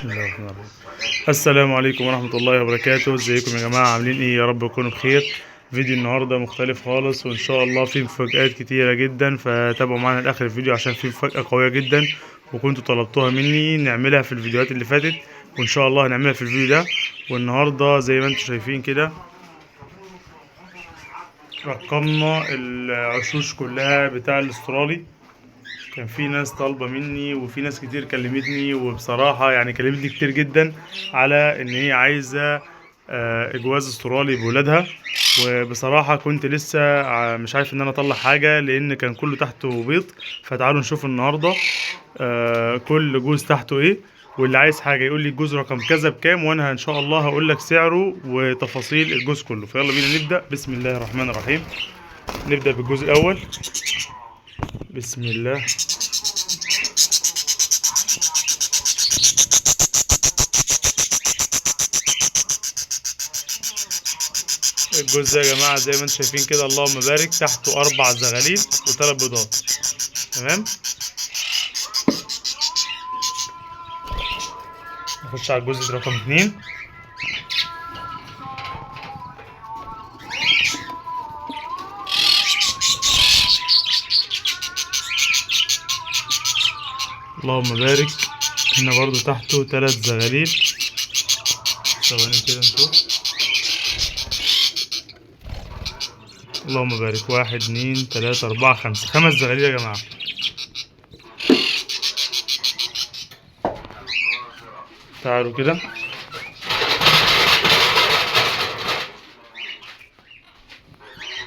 بسم الله الرحمن الرحيم. السلام عليكم ورحمة الله وبركاته. ازيكم يا جماعة؟ عاملين ايه؟ يا رب تكونوا بخير. فيديو النهاردة مختلف خالص وان شاء الله فيه مفاجآت كتيرة جدا، فتابعوا معانا لاخر الفيديو عشان فيه مفاجأة قوية جدا وكنتوا طلبتوها مني نعملها في الفيديوهات اللي فاتت، وان شاء الله هنعملها في الفيديو ده. والنهاردة زي ما انتم شايفين كده رقمنا العشوش كلها بتاع الاسترالي. كان في ناس طالبة مني وفي ناس كتير كلمتني، وبصراحة يعني كلمتني كتير جدا على ان هي عايزة اجواز استرالي بولادها. وبصراحة كنت لسه مش عارف ان انا اطلع حاجة لان كان كله تحته بيض. فتعالوا نشوف النهاردة كل جوز تحته ايه، واللي عايز حاجة يقول لي الجوز رقم كذا بكام، وانا ان شاء الله هقول لك سعره وتفاصيل الجوز كله. فيلا بينا نبدأ. بسم الله الرحمن الرحيم. نبدأ بالجوز الاول. بسم الله. الجوز ده يا جماعة زي ما انتم شايفين كده اللهم بارك، تحته 4 زغاليل و3 بيضات. تمام. نخش على الجوز رقم 2. اللهم بارك. هنا برضو تحته 3 زغاليل. ثواني كده نشوف. اللهم بارك. 1 2 3 4 5 5 زغاليل يا جماعة. تعالوا كده.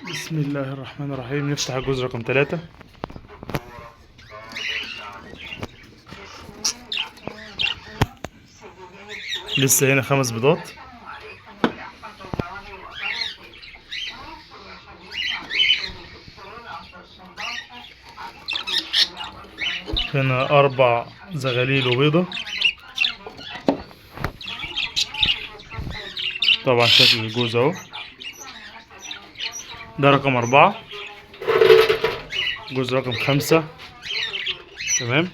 بسم الله الرحمن الرحيم. نفتح الجزء رقم 3. لسه هنا 5 بيضات. هنا 4 زغاليل وبيضة. طبعا شكل الجوز اهو. ده رقم 4. جوز رقم 5. تمام.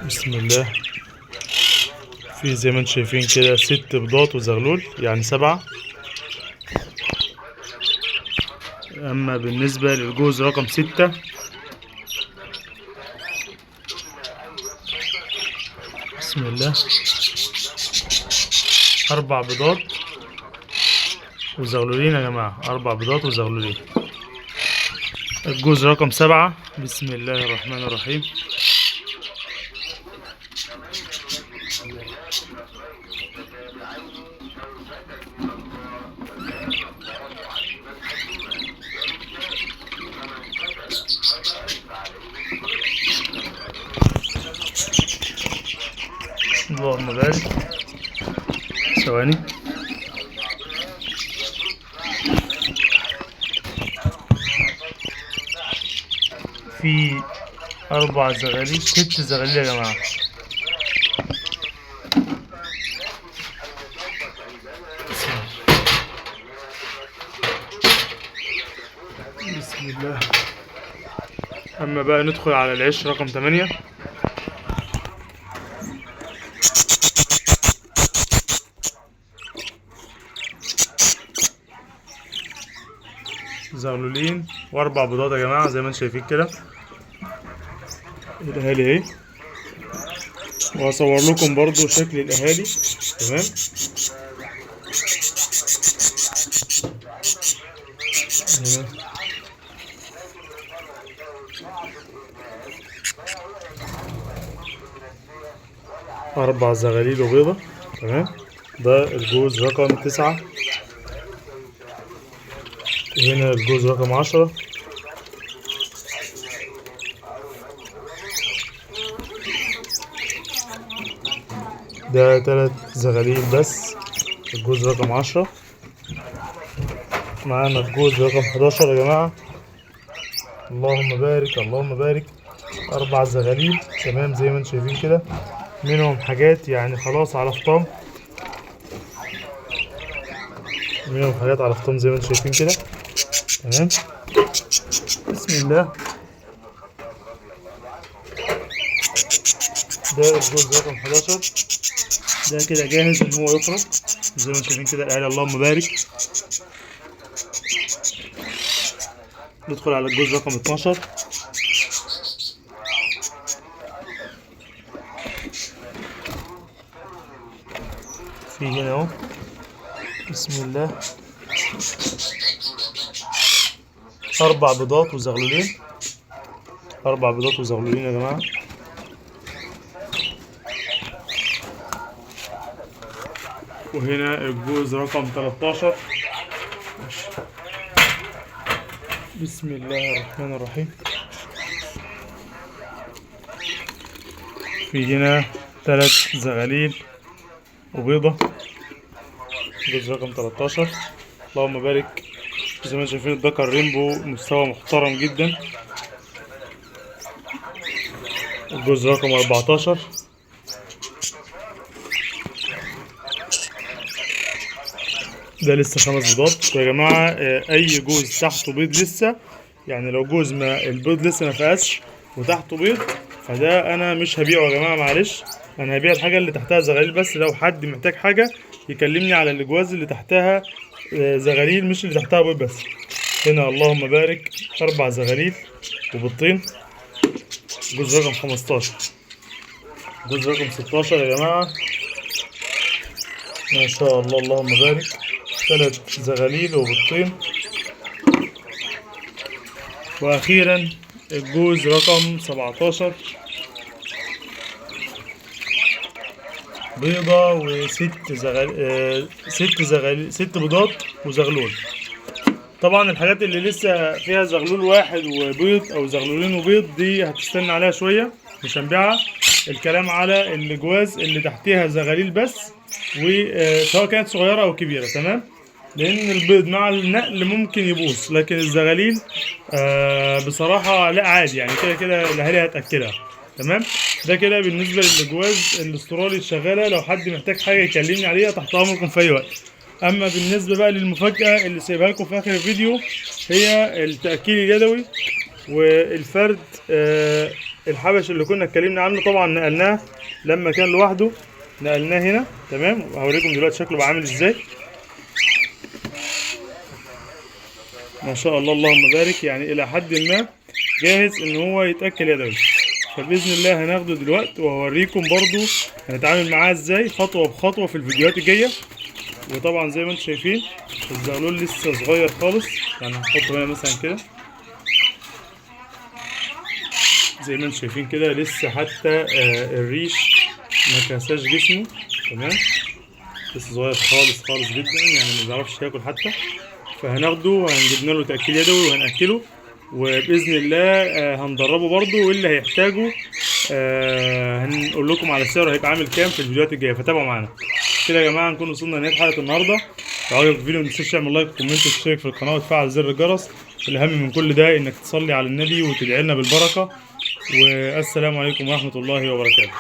بسم الله. في زي ما انتم شايفين كده 6 بيضات وزغلول، يعني 7. اما بالنسبة للجوز رقم 6، بسم الله، 4 بيضات وزغلولين يا جماعة. 4 بيضات وزغلولين. الجوز رقم 7. بسم الله الرحمن الرحيم. اللهم بارك. ثواني. في 4 زغاليل، 6 زغاليل يا جماعة. بسم الله. اما بقى ندخل على العش رقم 8. زغلولين و4 بيضات يا جماعة زي ما انتم شايفين كده. الاهالي اهي، وهصور لكم برضو شكل الاهالي. تمام. هنا 4 زغاليل وبيضة. تمام. ده الجوز رقم 9. هنا الجوز رقم 10. ده 3 زغاليل بس. الجوز رقم 10. معانا الجوز رقم 11 يا جماعة. اللهم بارك اللهم بارك. 4 زغاليل. تمام زي ما انتم شايفين كده، منهم حاجات يعني خلاص على فطام. منهم حاجات على خطام زي ما انتم شايفين كده. تمام. بسم الله. ده الجوز رقم 11، ده كده جاهز ان هو يخرج زي ما انتم شايفين كده. قال اللهم بارك. ندخل على الجوز رقم 12. في هنا اهو. بسم الله. 4 بيضات وزغلولين. 4 بيضات وزغلولين يا جماعة. وهنا الجوز رقم 13. بسم الله الرحمن الرحيم. في هنا 3 زغاليل وبيضة. جوز رقم 13. اللهم بارك. زي ما شايفين الذكر رينبو مستوى محترم جدا. الجوز رقم 14. ده لسه 5 بيضات يا جماعة. أي جوز تحته بيض لسه، يعني لو جوز ما البيض لسه ما فقسش وتحته بيض، فده أنا مش هبيعه يا جماعة، معلش. أنا هبيع الحاجة اللي تحتها زغاليل بس. لو حد محتاج حاجة يكلمني على الأجواز اللي تحتها زغاليل، مش اللي تحتها بيض بس. هنا اللهم بارك 4 زغاليل وبيضتين. جوز رقم 15. جوز رقم 16 يا جماعة. ما شاء الله اللهم بارك. 3 زغاليل وبيضتين. واخيرا الجوز رقم 17. بيضة وست زغاليل 6 بيضات وزغلول. طبعا الحاجات اللي لسه فيها زغلول واحد وبيض او زغلولين وبيض دي هتستنى عليها شوية، مش هنبيعها. الكلام على الجواز اللي تحتها زغاليل بس، وسواء كانت صغيرة او كبيرة. تمام. لان البيض مع النقل ممكن يبوظ، لكن الزغاليل بصراحة لا عادي، يعني كده كده الاهالي هتاكلها. تمام. ده كده بالنسبة للجواز الاسترالي الشغالة. لو حد محتاج حاجة يكلمني عليها، تحت امركم في اي وقت. اما بالنسبة بقى للمفاجأة اللي سايبها لكم في اخر الفيديو، هي التأكيل اليدوي والفرد الحبش اللي كنا اتكلمنا عنه. طبعا نقلناه لما كان لوحده، نقلناه هنا. تمام. وهوريكم دلوقتي شكله بقى عامل ازاي. ما شاء الله اللهم بارك، يعني الى حد ما جاهز ان هو يتاكل يدوي. فباذن الله هناخده دلوقتي وهوريكم برضو هنتعامل معاه ازاي خطوه بخطوه في الفيديوهات الجايه. وطبعا زي ما انتم شايفين الزغلول لسه صغير خالص، يعني هنحطه هنا مثلا كده زي ما انتم شايفين كده. لسه حتى الريش ما كساش جسمه. تمام. لسه صغير خالص خالص جدا، يعني ما بيعرفش ياكل حتى. فهناخده وهنجيب له تأكيل يدوي وهنأكله، وبإذن الله هندربه برضه، واللي هيحتاجه هنقول لكم على السعر هيبقى عامل كام في الفيديوهات الجايه. فتابعوا معانا كده يا جماعه. نكون وصلنا لنهايه حلقه النهارده. لو عجبك الفيديو ما تنساش تعمل لايك وكومنت وتشترك في القناه وتفعل زر الجرس. الاهم من كل ده انك تصلي على النبي وتدعي لنا بالبركه. والسلام عليكم ورحمه الله وبركاته.